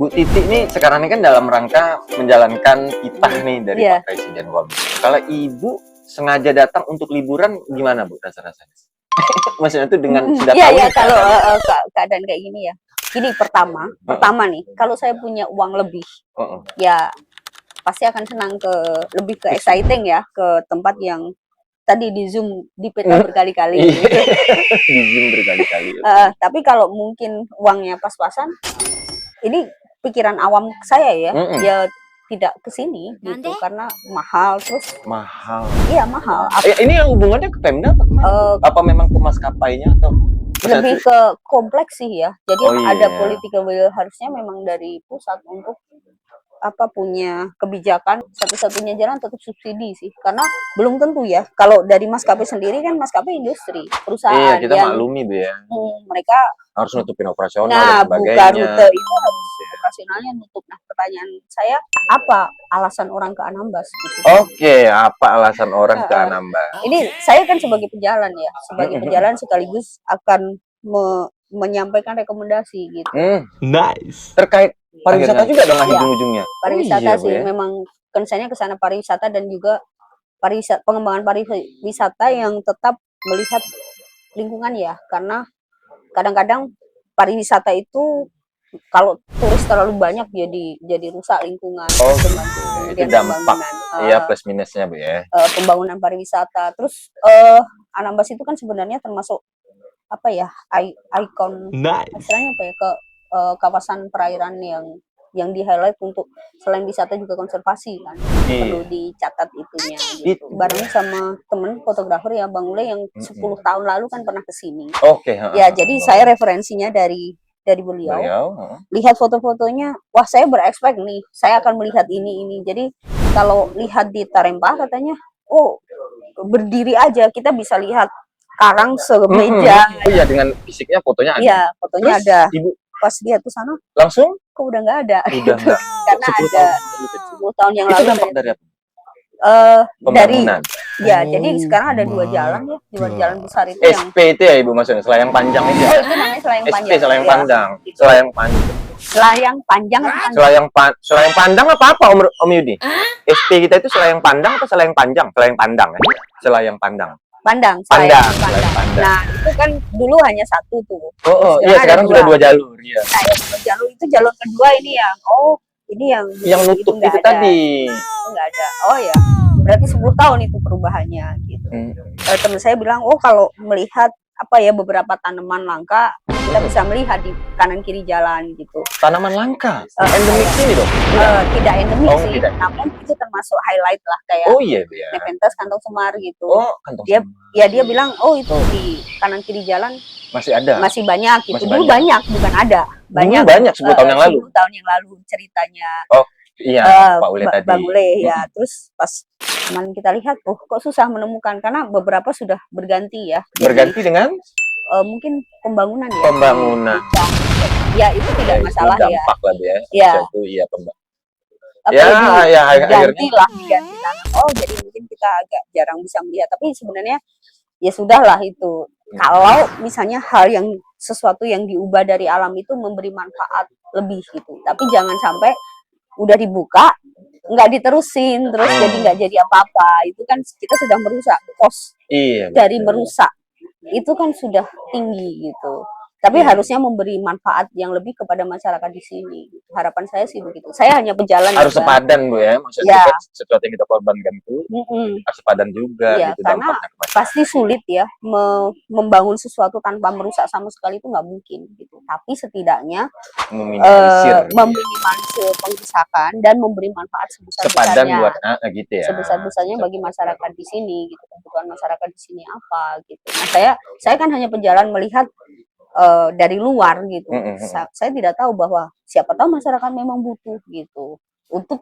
Bu Titi nih sekarang ini kan dalam rangka menjalankan titah nih dari Iya. Pak Presiden. Wah, kalau Ibu sengaja datang untuk liburan gimana Bu rasa-rasanya? Maksudnya tuh dengan sudah Iya, tahu iya, nih kalau keadaan. keadaan kayak gini ya. Gini, pertama nih, kalau saya punya uang lebih, Heeh. ya pasti akan senang lebih ke Ke sini. exciting ya, ke tempat yang tadi di Zoom, di peta berkali-kali Iya, gitu. di Zoom berkali-kali. Tapi kalau mungkin uangnya pas-pasan, ini pikiran awam saya ya, Mm-mm. ya tidak ke sini gitu karena mahal terus. Mahal. Iya, mahal. Ini yang hubungannya ke Pemda apa kemana? Apa memang ke maskapainya atau Lebih ke kompleks sih ya. Jadi Oh, ada iya. political will harusnya memang dari pusat untuk punya kebijakan satu-satunya jalan tetap subsidi sih, karena belum tentu ya kalau dari maskapai sendiri kan maskapai industri Iya, perusahaan kita yang maklumi Bu ya. mereka Harus nutupin operasional dan buka sebagainya. rute itu harus operasionalnya nutup. Nah, pertanyaan saya, apa alasan orang ke Anambas gitu? Oke, apa alasan orang ke Anambas? Ini saya kan sebagai pejalan ya, sebagai pejalan sekaligus akan menyampaikan rekomendasi gitu. Nice. Terkait pariwisata juga dong ujung-ujungnya. Pariwisata sih, memang concernnya ke sana pariwisata dan juga pengembangan pariwisata yang tetap melihat lingkungan ya, karena kadang-kadang pariwisata itu kalau turis terlalu banyak jadi rusak lingkungan. Itu dampak ya plus minusnya Bu ya. Pembangunan pariwisata. Terus Anambas itu kan sebenarnya termasuk apa ya, ikon istilahnya apa ya, ke kawasan perairan yang di highlight untuk selain wisata juga konservasi kan. Perlu dicatat itunya gitu. Bareng sama temen fotografer ya Bang Ule yang 10 tahun lalu kan pernah kesini. Ya, jadi saya referensinya dari beliau. Lihat foto-fotonya, wah saya berekspek nih, saya akan melihat ini. Jadi kalau lihat di Tarempa katanya, oh berdiri aja kita bisa lihat karang semeja. Oh iya, dengan fisiknya fotonya ada. Iya, fotonya terus, ada. Ibu pas lihat ke sana langsung kok udah nggak ada. Udah nggak. Karena 10 ada tahun. 10 tahun yang Itu lalu. dampak dari apa? Dari ya, jadi sekarang ada 2 jalan ya, 2 jalan besar itu yang SP itu ya Ibu maksudnya, selayang panjang itu ya? itu namanya selayang panjang. SP, selayang pandang. Selayang panjang Selayang pandang apa Om Yudi? SP kita itu selayang pandang atau selayang panjang? Selayang pandang ya? Selayang pandang. Pandang. Nah, itu kan dulu hanya satu tuh. Iya, sekarang sudah 2 jalur. Iya. Nah, yang jalur itu jalur kedua ini yang nutup itu tadi. Nggak ada. Oh ya, berarti 10 tahun itu perubahannya gitu. Teman saya bilang, oh kalau melihat beberapa tanaman langka, kita bisa melihat di kanan kiri jalan gitu. Tanaman langka? Endemik ini dong? Tidak endemik sih, namun itu termasuk highlight lah, kayak Nepenthes kantong semar gitu. Dia bilang, oh itu di kanan kiri jalan masih ada, masih banyak gitu. Dulu banyak, bukan ada. Banyak 10 tahun yang lalu. 10 tahun yang lalu ceritanya. Iya, Pak Ule tadi. Bang Ule ya. Terus pas kemarin kita lihat, kok susah menemukan karena beberapa sudah berganti ya. Berganti dengan mungkin pembangunan ya. Pembangunan. Ya itu tidak masalah ya. Dampak lah ya. Ya. Itu iya pembangunan. Diganti tanah. Oh, jadi mungkin kita agak jarang bisa melihat. Tapi sebenarnya ya sudahlah itu. Kalau misalnya sesuatu yang diubah dari alam itu memberi manfaat lebih gitu. Tapi jangan sampai udah dibuka nggak diterusin terus jadi nggak jadi apa-apa. Itu kan kita sudah merusak kos dari merusak itu kan sudah tinggi gitu. Tapi harusnya memberi manfaat yang lebih kepada masyarakat di sini. Harapan saya sih begitu. Saya hanya pejalan. Harus sepadan Bu ya, maksudnya sesuatu yang kita korbankan itu harus sepadan juga. Ya, gitu, karena pasti sulit ya membangun sesuatu tanpa merusak sama sekali, itu nggak mungkin gitu. Tapi setidaknya meminimalisir pengrusakan dan memberi manfaat sebesar-besarnya. Gitu ya. Sebesar-besarnya bagi masyarakat di sini gitu. Kebutuhan masyarakat di sini apa gitu. Nah, saya kan hanya pejalan melihat dari luar gitu. Saya tidak tahu bahwa siapa tahu masyarakat memang butuh gitu untuk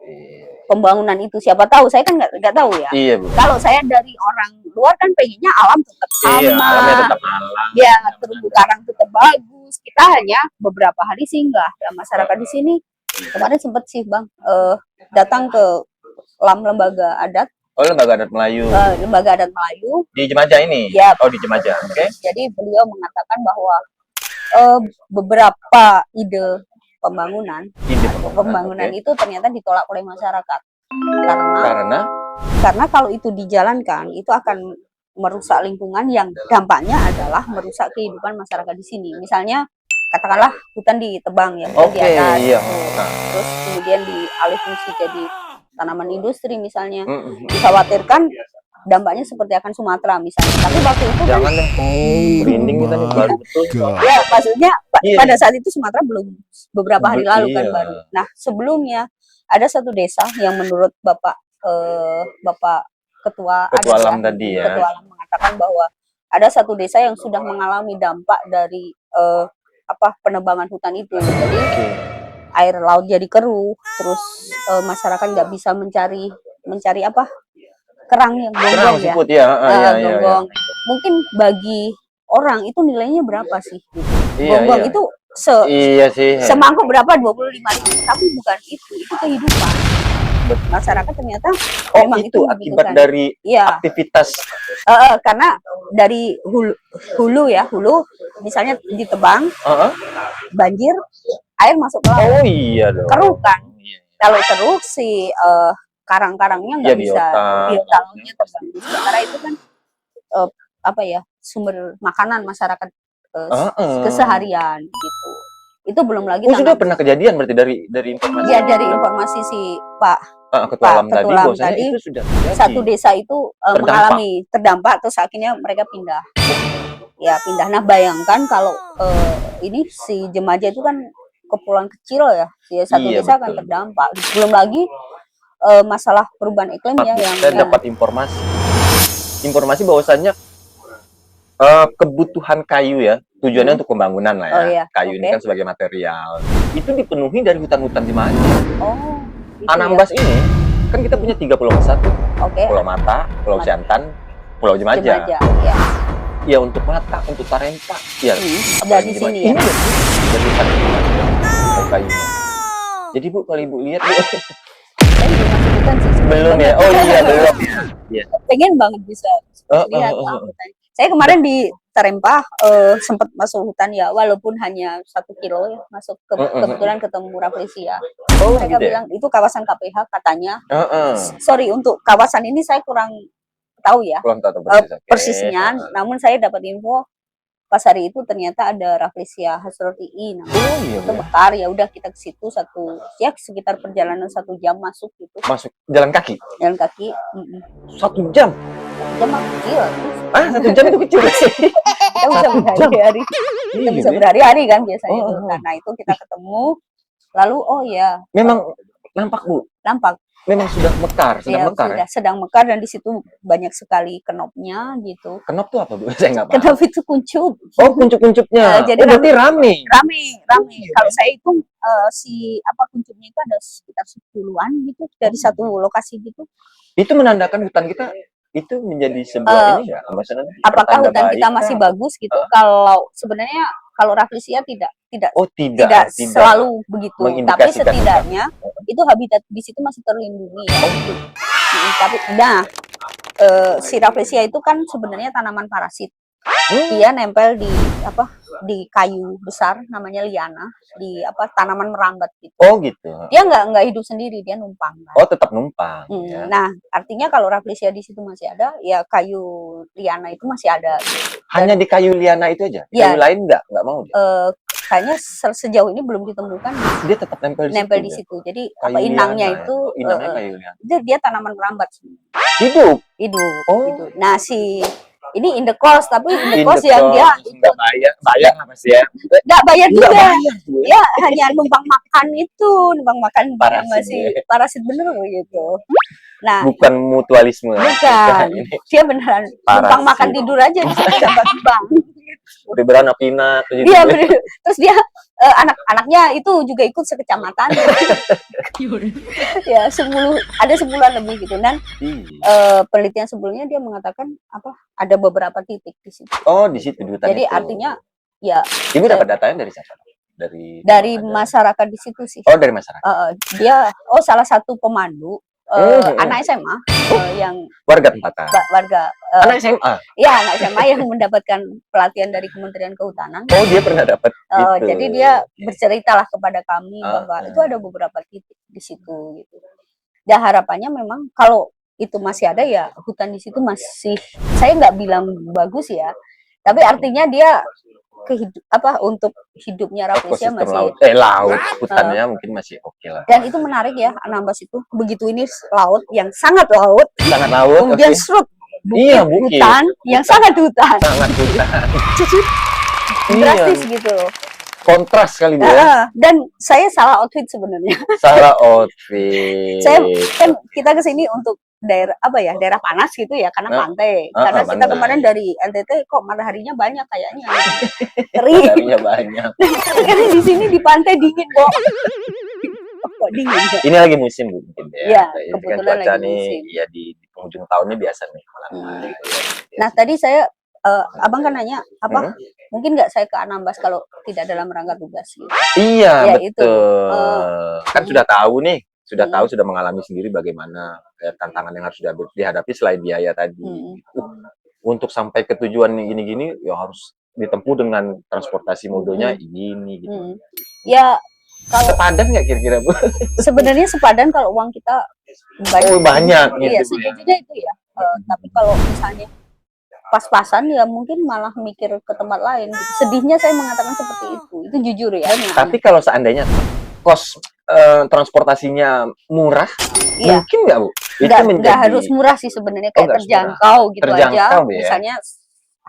pembangunan itu. Siapa tahu, saya kan nggak tahu ya. Kalau saya dari orang luar kan pengennya alam tetap sama, tetap alam. Ya, terumbu karang tetap bagus. Kita hanya beberapa hari singgah. Dan masyarakat di sini kemarin sempat sih Bang datang ke lembaga adat. Oh, lembaga adat Melayu. Lembaga adat Melayu di Jemaja ini. Ya. Oh, di Jemaja. Oke. Jadi beliau mengatakan bahwa beberapa ide pembangunan. Ide Pembangunan oke. itu ternyata ditolak oleh masyarakat Karena karena kalau itu dijalankan itu akan merusak lingkungan yang dampaknya adalah merusak kehidupan masyarakat di sini. Misalnya katakanlah hutan ditebang ya, hutan di oke, atas, iya. terus kemudian dialih fungsi jadi tanaman industri misalnya. Mm-mm. Dikhawatirkan dampaknya seperti akan Sumatera misalnya. Tapi waktu itu kan Jangan deh. Merinding kita nih baru betul. ya maksudnya Iya. pada saat itu Sumatera belum beberapa hari lalu kan Iya. baru. Nah sebelumnya ada satu desa yang menurut Bapak Ketua Ketua adat Alam tadi ya. Ketua Alam mengatakan bahwa ada satu desa yang sudah mengalami dampak dari penebangan hutan itu. Jadi Oke. air laut jadi keruh, terus masyarakat nggak bisa mencari kerang yang Kerang gonggong ya. siput ya. Iya. Gonggong. Mungkin bagi orang itu nilainya berapa sih? Iya, Gonggong iya. itu Iya sih. semangkuk berapa? 25.000. Tapi bukan itu kehidupan. Masyarakat ternyata memang itu akibat membutuhkan. dari Iya. aktivitas. Karena dari hulu misalnya ditebang, banjir, air masuk ke laut. Oh iya dong. Keruh kan? Iya. Kalau keruh si karang-karangnya nggak Iya, bisa, biota lautnya terbang. Sementara itu kan sumber makanan masyarakat keseharian gitu. Itu belum lagi sudah pernah kejadian berarti dari informasi. Ya dari informasi si Pak Ketua Alam tadi, Ketua Alam bahwasanya tadi, itu sudah terjadi. satu desa itu mengalami terdampak, terus akhirnya mereka pindah. Ya pindah. Nah bayangkan kalau ini si Jemaja itu kan kepulauan kecil ya, satu desa akan terdampak. Belum lagi masalah perubahan iklim ya yang saya dapat informasi bahwasanya kebutuhan kayu ya, tujuannya untuk pembangunan lah ya. Oh, iya. Kayu ini kan sebagai material. Itu dipenuhi dari hutan-hutan Cimahi. Oh. Anambas ini kan kita punya 3 pulau besar tuh. Pulau Mata, Pulau Siantan, Pulau Jemaja. Ya. Ya untuk Mata, untuk Tarempa. Ya. Dari sini ya. Dari hutan kayunya. Jadi Bu, kalau Ibu lihat Bu. Belum ya? Oh iya, belum. Ya. Pengen banget bisa lihat hutan. Saya kemarin di Tarempa sempat masuk hutan ya, walaupun hanya 1 kilo ya, masuk kebetulan ketemu Rafflesia. Mereka bilang itu kawasan KPH katanya. Sorry, untuk kawasan ini saya kurang tahu ya persisnya, namun saya dapat info pas hari itu ternyata ada Rafflesia Hasroti namanya. Itu Mekar, ya udah kita ke situ sekitar perjalanan 1 jam masuk gitu. Masuk jalan kaki? Jalan kaki. 1 jam? 1 jam kecil. 1 jam itu kecil sih. Kita bisa berhari-hari. Kita bisa berhari-hari kan biasanya itu. Karena itu kita ketemu. Lalu memang nampak Bu? Nampak. Memang sudah mekar, sedang mekar dan di situ banyak sekali kenopnya gitu. Kenop tuh apa Bu? Saya nggak paham. Kenop itu kuncup. Oh, kuncup-kuncupnya. Jadi berarti rame. Kalau saya hitung kuncupnya itu ada sekitar 10-an gitu dari satu lokasi gitu. Itu menandakan hutan kita itu menjadi sebuah ini enggak? Apakah hutan kita masih bagus gitu? Kalau sebenarnya kalau Rafflesia tidak selalu begitu, tapi setidaknya itu habitat di situ masih terlindungi ya. Tapi si Rafflesia itu kan sebenarnya tanaman parasit. Dia nempel di kayu besar namanya liana, di tanaman merambat gitu. Oh gitu. Dia nggak hidup sendiri, dia numpang. Oh tetap numpang. Ya. Nah artinya kalau Rafflesia di situ masih ada, ya kayu liana itu masih ada. Gitu. Hanya di kayu liana itu aja? Kayu lain nggak mau? Kayaknya sejauh ini belum ditemukan. Dia tetap nempel di situ. Jadi inangnya itu dia tanaman merambat. Hidup. Oh. Hidup. Nah ini in the cost, tapi in the cost yang dia nggak bayar apa sih ya? Nggak bayar juga. Ya hanya numpang makan masih parasit bener gitu. Nah, bukan mutualisme. Bukan. Dia beneran numpang makan tidur aja bisa terbang. Udah beranak-pinak. Dia terus dia anak-anaknya itu juga ikut sekecamatan. Ya 10-an lebih gitu. Dan penelitian sebelumnya dia mengatakan ada beberapa titik di situ. Oh, di situ di hutan. Jadi artinya ya Ibu dapat datanya dari siapa? Dari masyarakat di situ sih. Oh, dari masyarakat. Dia salah satu pemandu anak SMA yang warga tempatan. Warga Anak SMA. Ya, anak SMA yang mendapatkan pelatihan dari Kementerian Kehutanan. Oh, dia pernah dapat gitu. Jadi dia berceritalah kepada kami bahwa itu ada beberapa titik di situ gitu. Dan harapannya memang kalau itu masih ada ya hutan di situ masih, saya nggak bilang bagus ya, tapi artinya dia untuk hidupnya Rafflesia Ekosistem masih laut hutannya mungkin masih oke lah. Dan itu menarik ya, Anambas itu begitu ini laut yang sangat laut, kemudian serut bukit hutan yang sangat hutan, drastis gitu. Kontras kali ya. Dan saya salah outfit sebenarnya. Salah outfit. Kita kesini untuk daerah panas gitu ya, karena pantai. Karena kita kemarin dari NTT kok mataharinya banyak kayaknya. Mataharinya banyak. Karena di sini di pantai dingin kok. Kok dingin. Ini lagi musim mungkin ya. Ya, kebetulan lagi musim. Ya di penghujung tahun ini biasa nih. Nah, tadi saya abang kan nanya mungkin nggak saya ke Anambas kalau tidak dalam rangka tugas gitu. Iya, ya, betul. Kan sudah tahu nih, sudah mengalami sendiri bagaimana tantangan yang harus dihadapi selain biaya tadi. Untuk sampai ke tujuan gini-gini ya harus ditempuh dengan transportasi modenya ini gitu. Ya, kalau sepadan nggak kira-kira, Bu? Sebenarnya sepadan kalau uang kita banyak gitu. Iya, sejujurnya itu ya. Tapi kalau misalnya pas-pasan ya mungkin malah mikir ke tempat lain. Sedihnya saya mengatakan seperti itu. Itu jujur ya. Tapi kalau seandainya kos transportasinya murah, mungkin nggak, Bu? Nggak harus murah sih sebenarnya, kayak terjangkau gitu aja. Misalnya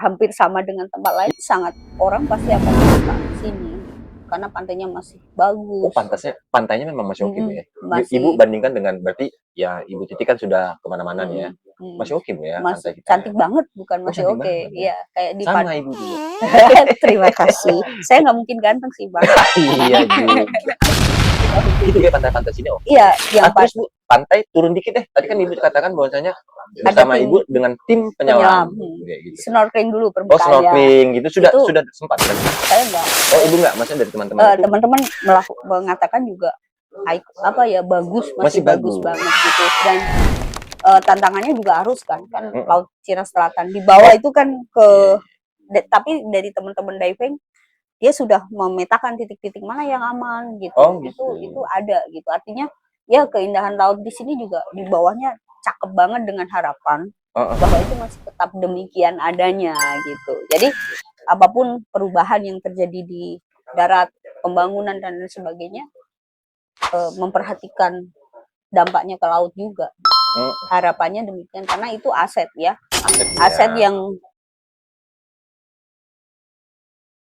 hampir sama dengan tempat lain, sangat orang pasti akan datang ke sini karena pantainya masih bagus. Oh, pantainya memang masih oke, Bu ya. Ibu bandingkan dengan, berarti ya Ibu Titi kan sudah kemana-mana nih ya. Masih oke, Bu ya, masih cantik banget, bukan masih oke. Iya, kayak di sama Ibu dulu. Terima kasih. Saya nggak mungkin ganteng sih, Bang. Iya, itu kayak pantai-pantai sini, oh. Iya, yang terus Bu, pantai turun dikit deh. Tadi kan Ibu katakan bahwasanya bersama Ibu dengan tim penyelam. Gitu. Snorkeling dulu permukaan. Oh, snorkeling gitu sudah sempat kan? Saya enggak. Oh, Ibu enggak, maksudnya dari teman-teman. Teman-teman mengatakan juga bagus, masih bagus banget gitu. Dan tantangannya juga harus kan Laut Cina Selatan di bawah itu kan tapi dari teman-teman diving dia sudah memetakan titik-titik mana yang aman gitu. Itu ada gitu. Artinya ya keindahan laut di sini juga di bawahnya cakep banget dengan harapan bahwa itu masih tetap demikian adanya gitu. Jadi apapun perubahan yang terjadi di darat, pembangunan dan lain sebagainya, memperhatikan dampaknya ke laut juga. Harapannya demikian karena itu aset ya. Aset yang